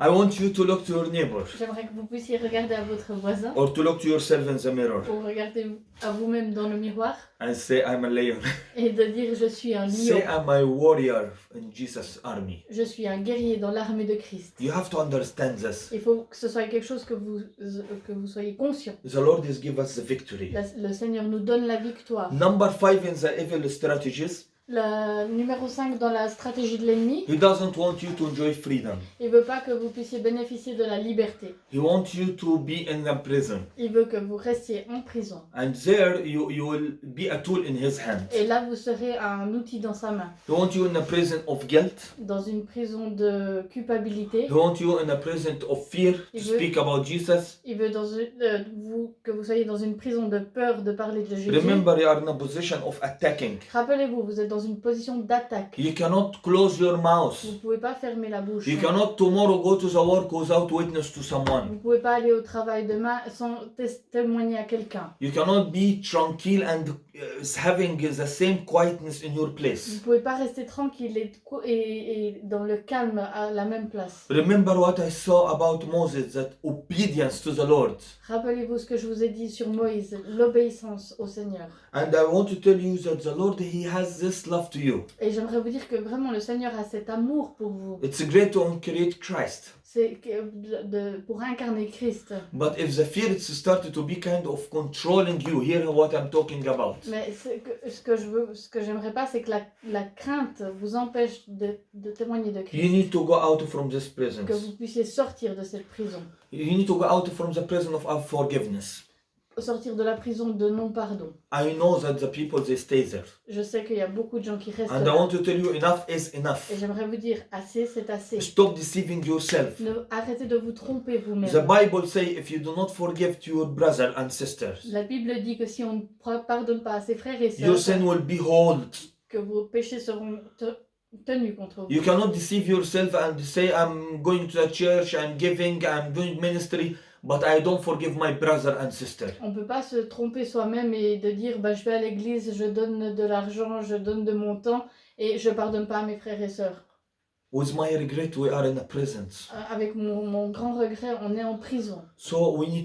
I want you to look to your neighbor J'aimerais que vous puissiez regarder à votre voisin or to look to yourself in the mirror ou regarder à vous-même dans le miroir and say, I'm a lion. et de dire je suis un Say, lion, I'm a warrior in Jesus' army. je suis un guerrier dans l'armée de Christ. You have to understand this. Il faut que ce soit quelque chose que vous soyez conscient. The Lord has given us the victory. Le Seigneur nous donne la victoire. Number 5 in the evil strategies, Le numéro 5 dans la stratégie de l'ennemi, he doesn't want you to enjoy freedom. il veut pas que vous puissiez bénéficier de la liberté. He wants you to be in the prison. Il veut que vous restiez en prison. And there you will be a tool in his hand. Et là, vous serez un outil dans sa main. He wants you in a prison of guilt. Dans une prison de culpabilité. He wants you in a prison of fear to speak about Jesus. Il veut que vous soyez dans une prison de peur de parler de Jésus. Remember, you are in a position of attacking. Rappelez-vous, vous êtes dans une position d'attaque. You cannot close your mouth. Vous ne pouvez pas fermer la bouche. You cannot tomorrow go to the work without witness to someone. Vous ne pouvez pas aller au travail demain sans témoigner à quelqu'un. You cannot be tranquil and having the same quietness in your Vous place. ne pouvez pas rester tranquille et dans le calme à la même place. Remember what I saw about Moses, that obedience to the Lord. Rappelez-vous ce que je vous ai dit sur Moïse, l'obéissance au Seigneur. And I want to tell you that the Lord, He has this love to you. Et j'aimerais vous dire que vraiment le Seigneur a cet amour pour vous. It's great to create Christ. C'est pour incarner Christ. But if the fear is started to be kind of controlling you, hear what I'm talking about. Mais ce que j'aimerais pas, c'est que la crainte vous empêche de témoigner de You Christ. need to go out from this prison. Que vous puissiez sortir de cette prison. You need to go out from the prison of unforgiveness. Sortir de la prison de non-pardon. I know that the people, they stay there. Je sais qu'il y a beaucoup de gens qui restent And I là. want to tell you, enough is enough. Et j'aimerais vous dire, assez, c'est assez. Stop deceiving yourself. Arrêtez de vous tromper vous-même. The Bible says, if you do not forgive to your brother and sisters, La Bible dit que si on ne pardonne pas à ses frères et your sœurs, sin will be held. que vos péchés seront tenus contre vous. You cannot deceive yourself and say, I'm going to the church, I'm giving, I'm doing ministry, but I don't forgive my brother and sister. On ne peut pas se tromper soi-même et de dire bah, je vais à l'église, je donne de l'argent, je donne de mon temps et je ne pardonne pas à mes frères et sœurs. With my regret, we are in a prison. Avec mon grand regret, on est en prison. So we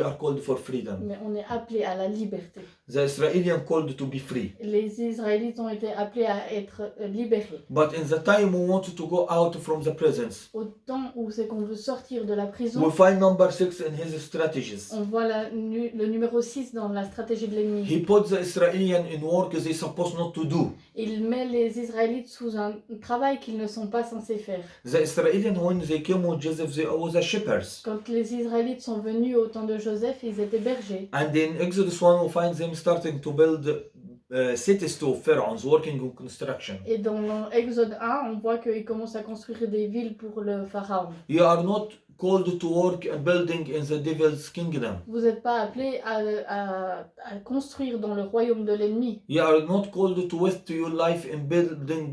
are called for freedom. Mais on est appelé à la liberté. The Israelians called to be free. Les Israélites ont été appelés à être libérés. But in the time we wanted to go out from the prisons, Au temps où c'est qu'on veut sortir de la prison, we find number 6 in his strategies. on voit le numéro 6 dans la stratégie de l'ennemi. He put the Israelians in work they're supposed not to do. Il met les Israélites sous un travail qu'ils ne sont pas censés faire. The Israelians, when they came with Joseph, they were shepherds. Quand les Israélites sont venus au temps de Joseph, ils étaient bergers. And in Exodus 1, we find them starting to build cities to pharaohs, working on construction. Et dans Exode 1, on voit qu'ils commencent à construire des villes pour le pharaon. You are not called to work and building in the devil's kingdom. Vous n'êtes pas appelés à construire dans le royaume de l'ennemi. You are not called to waste your life in building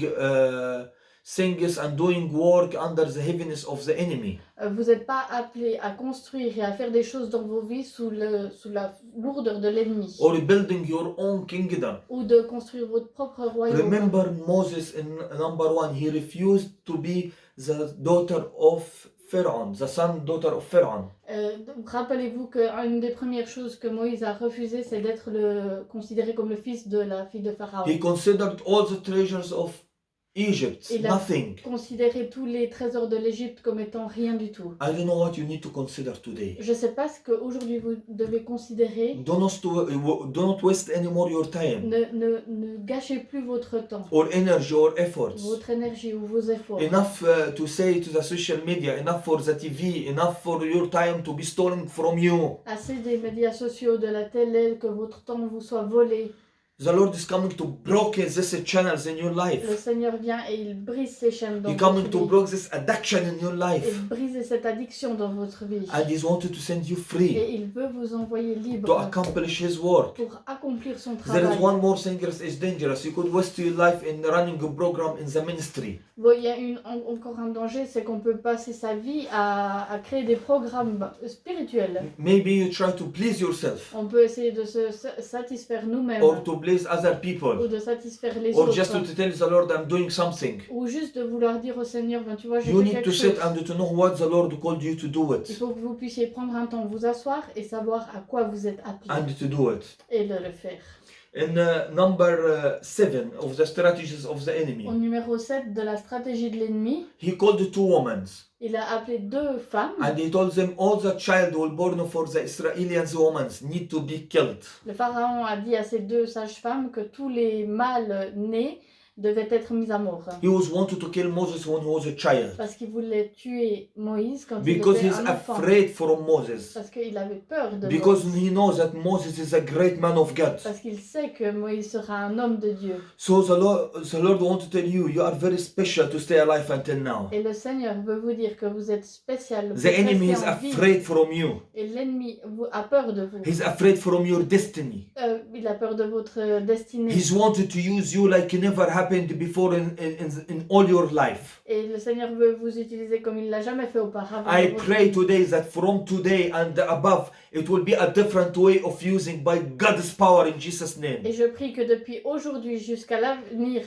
things and doing work under the heaviness of the enemy. Vous n'êtes pas appelés à construire et à faire des choses dans vos vies sous la lourdeur de l'ennemi. Or building your own kingdom. Ou de construire votre propre royaume. Remember Moses in number 1, he refused to be the daughter of Pharaoh, the daughter of Pharaoh. Rappelez-vous qu'une des premières choses que Moïse a refusé, c'est d'être considéré comme le fils de la fille de Pharaon. He considered all the treasures of Egypt, Il a nothing. considéré tous les trésors de l'Égypte comme étant rien du tout. I don't know what you need to consider today. Je ne sais pas ce qu'aujourd'hui vous devez considérer. Do not waste anymore your time. Ne gâchez plus votre temps, Or energy or efforts. votre énergie ou vos efforts. Enough to say to the social media, enough for the TV, enough for your time to be stolen from you. Assez des médias sociaux, de la télé, que votre temps vous soit volé. The Lord is coming to break these channels in your Le life. Seigneur vient et il brise ces chaînes dans He's votre coming to vie. break this addiction in your Et life. briser cette addiction dans votre vie. And He's wanted to send you free Et il veut vous envoyer to libre accomplish His work. pour accomplir son There is travail. one more thing that is dangerous. You could waste your life in running a program in the ministry. Bon, il y a encore un danger, c'est qu'on peut passer sa vie à créer des programmes spirituels. Maybe you try to please yourself On peut essayer de se satisfaire nous-mêmes or to please please other ou people, de satisfaire les or just autres, to tell the Lord I'm doing something. ou juste de vouloir dire au Seigneur, ben, tu vois, j'ai You fait need quelque to chose. sit and to know what the Lord called you to do Il it faut que vous puissiez prendre un temps, vous asseoir et savoir à quoi vous êtes appelé and to do it. et de le faire. In number 7 of the strategies of the Au enemy, numéro 7 de la stratégie de l'ennemi, he called two women il a appelé 2 femmes. and he told them all the child who were born for the Israeli women need to be killed. Le pharaon a dit à ces 2 sages-femmes que tous les mâles nés devaient être mis à mort. He was wanted to kill Moses when he was a child Parce qu'il voulait tuer Moïse quand because il était he's un enfant. afraid from Moses, Parce qu'il avait peur de because Moïse. he knows that Moses is a great man of God. Parce qu'il sait que Moïse sera un homme de Dieu. So the Lord wants to tell you, you are very special to stay alive until now. Et le Seigneur veut vous dire que vous êtes spécial. Vous The enemy is restez en vie. afraid from you. Et l'ennemi a peur de vous. He's afraid from your destiny. Il a peur de votre destinée. He's wanted to use you like it never happened before in all your life. Et le Seigneur veut vous utiliser comme il l'a jamais fait auparavant. I dans votre pray vie. today that from today and above, it will be a different way of using by God's power in Jesus' name. Et je prie que depuis aujourd'hui jusqu'à l'avenir,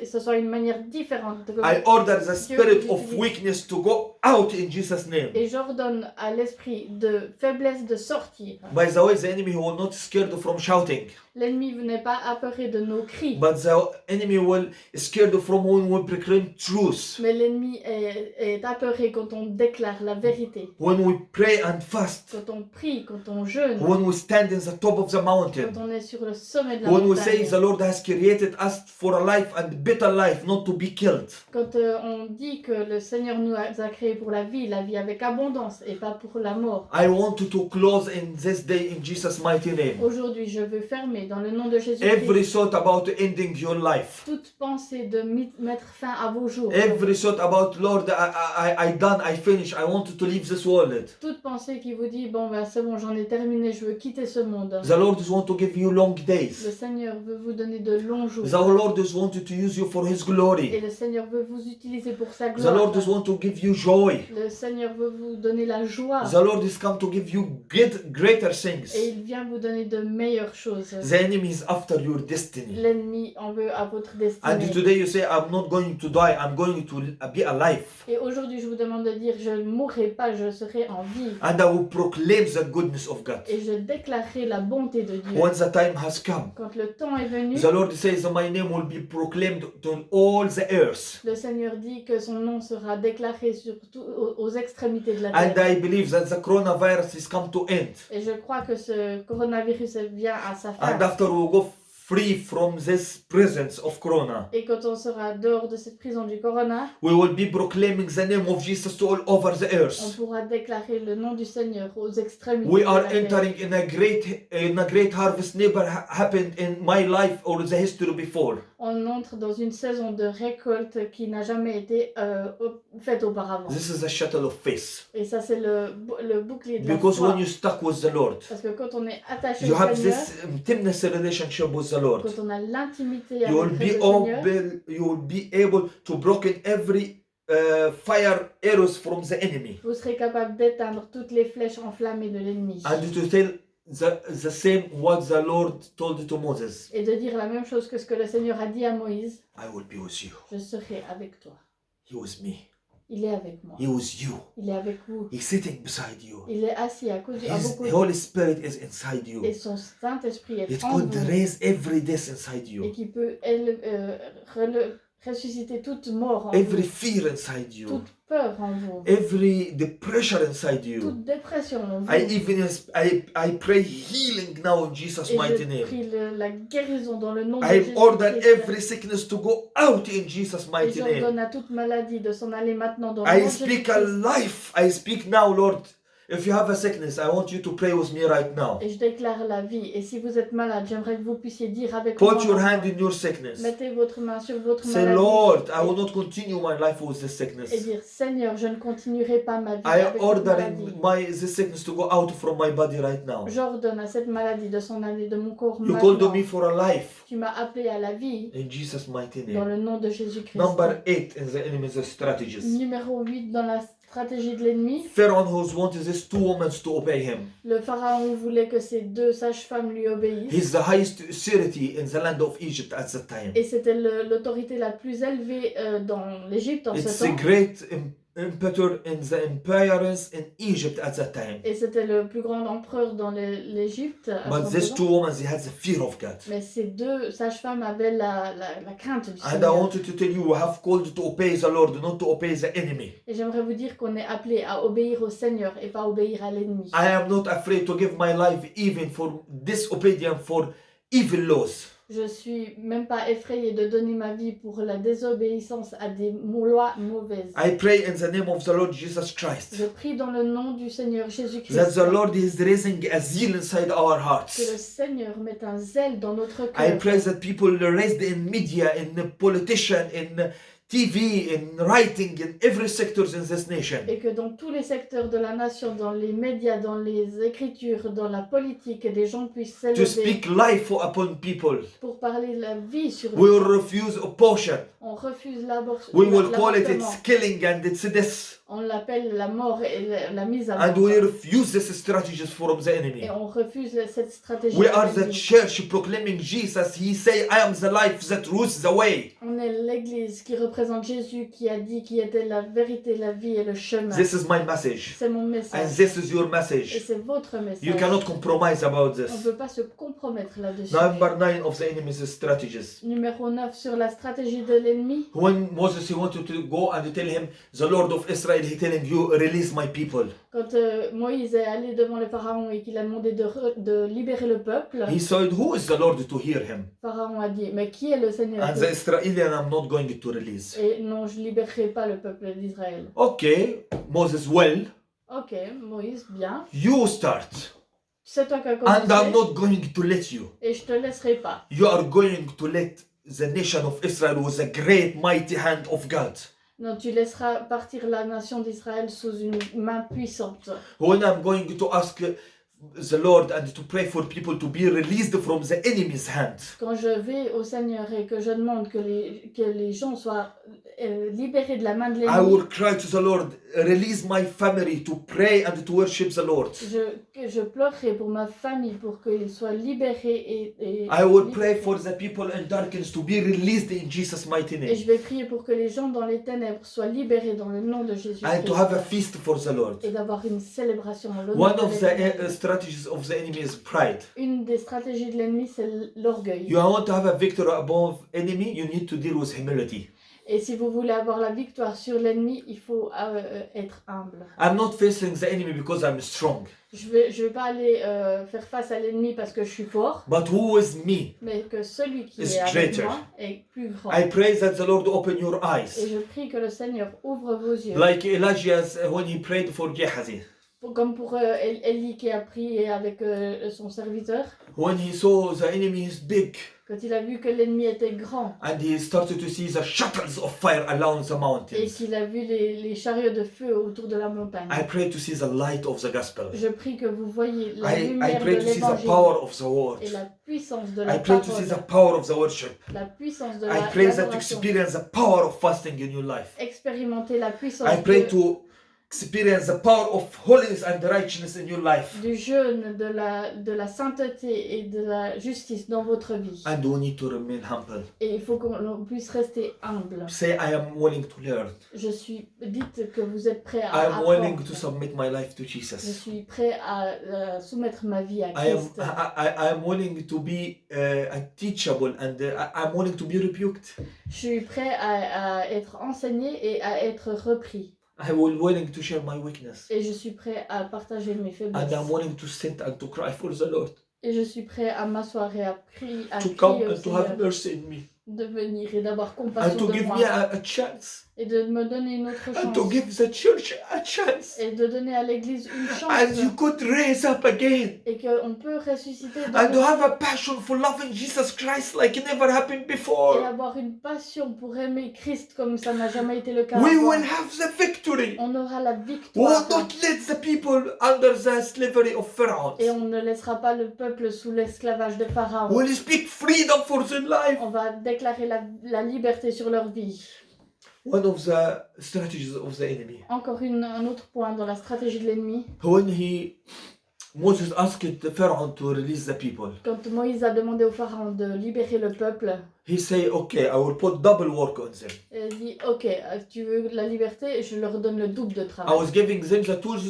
ce soit une manière différente. I order the Dieu spirit vous of utilise. weakness to go out in Jesus' name. Et j'ordonne à l'esprit de faiblesse de sortir. By the way, the enemy will not scared from shouting, L'ennemi n'est pas apeuré de nos cris, but the enemy will scared from when we proclaim truth, mais l'ennemi est apeuré quand on déclare la vérité. when we pray and fast, Quand on prie, quand on jeûne, when we stand in the top of the mountain, quand on est sur le sommet de la when we say montagne. the Lord has created us for a life and better life, not to be killed. Quand on dit que le Seigneur nous a créés pour la vie avec abondance et pas pour la mort. I want to close in this day in Jesus' mighty name. Aujourd'hui, je veux fermer dans le nom de Every Jésus-Christ thought about ending your life. toute pensée de mettre fin à vos jours. Every thought about Lord, I done, I finished, I want to leave this world. Toute pensée qui vous dit, bon ben c'est bon, j'en ai terminé, je veux quitter ce monde. The Lord is want to give you long Le days. Seigneur veut vous donner de longs jours. The Lord is wanted to use you for His Et glory. le Seigneur veut vous utiliser pour sa The gloire. Lord is want to give you joy. Le Seigneur veut vous donner la joie. The Lord is come to give you greater things. Et il vient vous donner de meilleures choses. The enemy is after your destiny. L'ennemi en veut à votre And destinée. today you say, I'm not going to die, I'm going to be alive. Et aujourd'hui, je vous demande de dire, je ne mourrai pas, je serai en vie. And I will proclaim the goodness of God. Et je déclarerai la bonté de Dieu. When the time has come, Quand le temps est venu, the Lord says, my name will be proclaimed to all the earth. le Seigneur dit que son nom sera déclaré aux extrémités de la And terre. I believe that the coronavirus is come to end. Et je crois que ce coronavirus vient à sa fin. And after we go free from this presence of corona, Et quand on sera dehors de cette prison du corona, we will be proclaiming the name of Jesus to all over the on earth. pourra déclarer le nom du Seigneur aux extrémités We de are la terre. entering in a great harvest never happened in my life or the history before. On entre dans une saison de récolte qui n'a jamais été faite auparavant. This is a shuttle of faith. Et ça, c'est le bouclier de la Because foi. when you stuck with the Lord, Parce que quand on est attaché you au have Seigneur, this intimate relationship with the Lord. quand on a l'intimité You will avec be le Seigneur, able, you will be able to broken every fire arrows from the enemy vous serez capable d'éteindre toutes les flèches enflammées de l'ennemi. and to tell the same what the Lord told to Moses. Et de dire la même chose que ce que le Seigneur a dit à Moïse, I will be with you. je serai avec toi. He was me. Il est avec moi. He was you. Il est avec vous. He's sitting beside you. Il est assis à vos His côtés. Holy Spirit is inside you. Et son Saint-Esprit est It en could vous. raise every death inside Et you. qui peut ressusciter toute mort en Every vous. fear inside you. Toute peur en vous. Every depression inside you. Toute dépression en vous. I pray healing now in Jesus' Et mighty je name. prie la guérison dans le nom de I order Jésus-Christ. every sickness to go out in Jesus' Et mighty name. j'ordonne à toute maladie de s'en aller maintenant dans le I nom de speak a Jésus-Christ. life. I speak now, Lord. If you have a sickness, I want you to pray with me right now. Et je déclare la vie. Et si vous êtes malade, j'aimerais que vous puissiez dire avec moi. Put your hand in your sickness. Mettez votre main sur votre Say, maladie. Lord, I will not continue my life with this Et sickness. dire, Seigneur, je ne continuerai pas ma vie I avec cette order maladie. this sickness to go out from my body right now. J'ordonne à cette maladie de s'en aller de mon corps You maintenant. called me for a life Tu m'as appelé à la vie in Jesus' mighty dans name. le nom de Jésus-Christ. Number 8 in the enemy's strategies. Numéro 8 dans la stratégie de l'ennemi. Pharaoh who wanted these two women to obey him. Le pharaon voulait que ces deux sages-femmes lui obéissent. He's the highest authority in the land of Egypt at that time. Et c'était l'autorité la plus élevée dans l'Égypte en It's ce a temps. great imperator in the empires in Egypt at that time. Et c'était le plus grand empereur dans l'Égypte. But these two women, they had the fear of God. Mais ces deux sages-femmes avaient la crainte du And I Seigneur. wanted to tell you, we have called to obey the Lord, not to obey the enemy. Et j'aimerais vous dire qu'on est appelé à obéir au Seigneur et pas obéir à l'ennemi. I am not afraid to give my life even for disobedience, for evil laws. Je suis même pas effrayée de donner ma vie pour la désobéissance à des lois mauvaises. I pray in the name of the Lord Jesus Christ Je prie dans le nom du Seigneur that Jésus-Christ the Lord is raising a zeal inside our que le hearts. Seigneur mette un zèle dans notre I cœur. pray that people raised in media, in politician, in TV, in writing, in every sectors in this nation, Et que dans tous les secteurs de la nation, dans les médias, dans les écritures, dans la politique, des gens puissent to s'élever speak life upon people. pour parler de la vie sur We will les gens. refuse abortion. On refuse l'avortement. We will call it it's killing and it's this. On l'appelle la mort et la mise à And mort. we refuse this strategies from the enemy. Et on refuse cette stratégie. We de are the l'ennemi. church proclaiming Jesus. He say, I am the life, the truth, the way. On est l'église qui représente Jésus qui a dit qu'il était la vérité, la vie et le chemin. This is my message. C'est mon And message. this is your Et message. c'est votre message. You cannot compromise about On ne this. peut pas se compromettre là-dessus. Number 9 of the enemy's strategies. Numéro 9 sur la stratégie de l'ennemi. When Moses he wanted to go and tell him, the Lord of Israel, he telling you, release my people. Quand Moïse est allé devant le pharaon et qu'il a demandé de libérer le peuple, He said, who is the Lord to hear him? pharaon a dit, mais qui est le Seigneur? And the Israelian, I'm not going to release. Et non, je libérerai pas le peuple d'Israël. Okay, Moses, well, Ok, Moïse, bien. you start. C'est toi qui as And I'm commencé not going to let you. et je te laisserai pas. You are going to let the nation of Israel with a great mighty hand of God. Non, tu laisseras partir la nation d'Israël sous une main puissante. When I'm going to ask the Lord and to pray for people to be released from the enemy's hand. Quand je vais au Seigneur et que je demande que les gens soient libérés de la main de I l'ennemi, will cry to the Lord, release my family to pray and to worship the Lord. je pleurerai pour ma famille pour qu'ils soient libérés et I will pray for the people in darkness to be released in Jesus' mighty et name. je vais prier pour que les gens dans les ténèbres soient libérés dans le nom de Jésus And to have a feast for the Lord. et d'avoir une célébration en l'honneur One de of l'Éternel. the strategies of the enemy is pride. Une des stratégies de l'ennemi, c'est l'orgueil. You want to have a victory above enemy, you need to deal with humility. Et si vous voulez avoir la victoire sur l'ennemi, il faut être humble. I'm not facing the enemy because I'm strong, Je vais pas aller faire face à l'ennemi parce que je suis fort, but who is me? mais que celui qui Is est avec greater. moi est plus grand. I pray that the Lord open your Et eyes. je prie que le Seigneur ouvre vos yeux. Like Elijah when he prayed for Gehazi. Comme pour Élie qui a prié avec son serviteur, When he saw the enemy is big quand il a vu que l'ennemi était grand and he started to see the shuttles of fire along the et mountains. qu'il a vu les chariots de feu autour de la montagne. I pray to see the light of the gospel. Je prie que vous voyez la I lumière pray de to see the l'évangile power of the word. et la puissance de la I pray to see parole, the power of the worship. la puissance de I pray that l'adoration. experience the power of fasting in your life. Expérimenter la puissance I pray to experience the power of holiness and righteousness in your life. du jeûne, de la sainteté et de la justice dans votre vie. And we need to remain humble. Et il faut qu'on puisse rester humble. Say, I am willing to learn. Dites que vous êtes prêt I à am willing to apprendre. submit my life to Je Jesus. suis prêt à soumettre ma vie à I Christ. am willing to be teachable and I'm willing to be rebuked. Je suis prêt à être enseigné et à être repris. I will willing to share my weakness. Et je suis prêt à partager mes faiblesses. And I'm willing to sit and to cry for the Lord. Et je suis prêt à m'asseoir et à crier To come au and to have Seigneur mercy in me. de venir et d'avoir And compassion to de give moi. me a chance. Et de me donner une autre And to chance. give the church a chance. Et de donner à l'église une chance. And you could raise up again. Et qu'on peut ressusciter dans And to le have a passion for loving Jesus Christ like it never happened et before. avoir une passion pour aimer Christ comme ça n'a jamais été le cas We avant. will have the victory. On aura la We victoire. will not let the people under the slavery of Pharaoh. Et on ne laissera pas le peuple sous l'esclavage de Pharaon. We will speak freedom for their life. On va déclarer la liberté sur leur vie. One of the strategies of the enemy. Encore un autre point dans la stratégie de l'ennemi. When Moses asked Pharaoh to release the people, Quand Moïse a demandé au pharaon de libérer le peuple, he said, okay, I will put double work on them. il dit ok, tu veux la liberté, je leur donne le double de I travail. was giving them the tools